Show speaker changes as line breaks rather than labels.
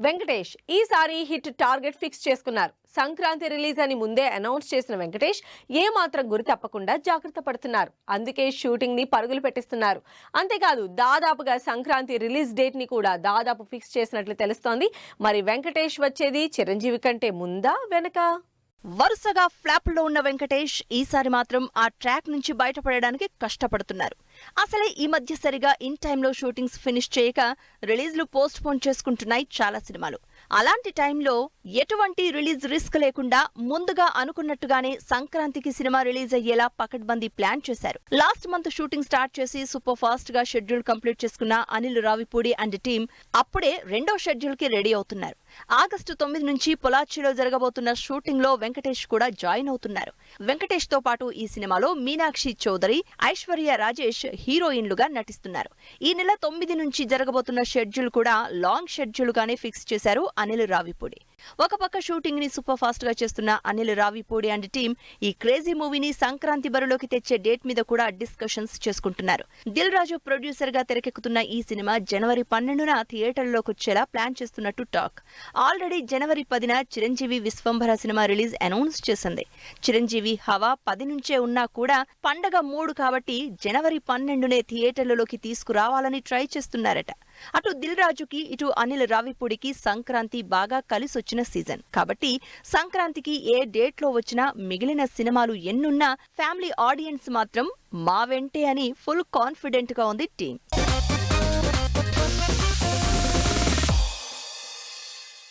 వెంకటేష్ ఈసారి hit target fix చేసుకున్నారు. Sankranti release అని ముందే అనౌన్స్ చేసిన వెంకటేష్ ఏమాత్రం గురి తప్పకుండా జాగ్రత్త పడుతున్నారు. అందుకే షూటింగ్ ని పరుగులు పెట్టిస్తున్నారు. అంతేకాదు దాదాపుగా సంక్రాంతి రిలీజ్ డేట్ ని కూడా దాదాపు ఫిక్స్ చేసినట్లు తెలుస్తోంది. మరి వెంకటేష్ వచ్చేది చిరంజీవి కంటే ముందా వెనక?
వరుసగా ఫ్లాప్లో ఉన్న వెంకటేష్ ఈసారి మాత్రం ఆ ట్రాక్ నుంచి బయటపడడానికి కష్టపడుతున్నారు. అసలే ఈ మధ్య సరిగా ఇన్ టైంలో షూటింగ్స్ ఫినిష్ చేయక రిలీజ్లు పోస్ట్ పోన్ చేసుకుంటున్నాయి చాలా సినిమాలు. అలాంటి టైంలో ఎటువంటి రిలీజ్ రిస్క్ లేకుండా ముందుగా అనుకున్నట్టుగానే సంక్రాంతికి సినిమా రిలీజ్ అయ్యేలా పకడ్బందీ ప్లాన్ చేశారు. లాస్ట్ మంత్ షూటింగ్ స్టార్ట్ చేసి సూపర్ ఫాస్ట్ గా షెడ్యూల్ కంప్లీట్ చేసుకున్న అనిల్ రావిపూడి అండ్ టీం అప్పుడే రెండో షెడ్యూల్ కి రెడీ అవుతున్నారు. ఆగస్టు 9 నుంచి పొలాచిలో జరగబోతున్న షూటింగ్ లో వెంకటేష్ కూడా జాయిన్ అవుతున్నారు. వెంకటేష్ తో పాటు ఈ సినిమాలో మీనాక్షి చౌదరి, ఐశ్వర్య రాజేష్ హీరోయిన్లుగా నటిస్తున్నారు. ఈ నెల 9 నుంచి జరగబోతున్న షెడ్యూల్ కూడా లాంగ్ షెడ్యూల్ గానే ఫిక్స్ చేశారు అనిల్ రావిపూడి. ఒక పక్క షూటింగ్ ని సూపర్ ఫాస్ట్ గా చేస్తున్న అనిల్ రావిపూడి అండ్ టీం ఈ క్రేజీ మూవీని సంక్రాంతి బరిలోకి తెచ్చే డేట్ మీద కూడా డిస్కషన్స్ చేసుకుంటున్నారు. దిల్ రాజు ప్రొడ్యూసర్ గా తెరకెక్కుతున్న ఈ సినిమా జనవరి 12న థియేటర్లోకి వచ్చేలా ప్లాన్ చేస్తున్నట్టు టాక్. ఆల్రెడీ జనవరి 10న Chiranjeevi Vishwambhara cinema release announce చేసింది. చిరంజీవి హవా 10 నుంచే ఉన్నా కూడా పండగ మూడు కాబట్టి జనవరి 12నే థియేటర్లలోకి తీసుకురావాలని ట్రై చేస్తున్నారట. అటు దిల్ రాజుకి ఇటు అనిల్ రావిపూడికి సంక్రాంతి బాగా కలిసొచ్చిన సీజన్ కాబట్టి సంక్రాంతికి ఏ డేట్ లో వచ్చినా మిగిలిన సినిమాలు ఎన్నున్నా ఫ్యామిలీ ఆడియన్స్ మాత్రం మా వెంటే అని ఫుల్ కాన్ఫిడెంట్ గా ఉంది టీం.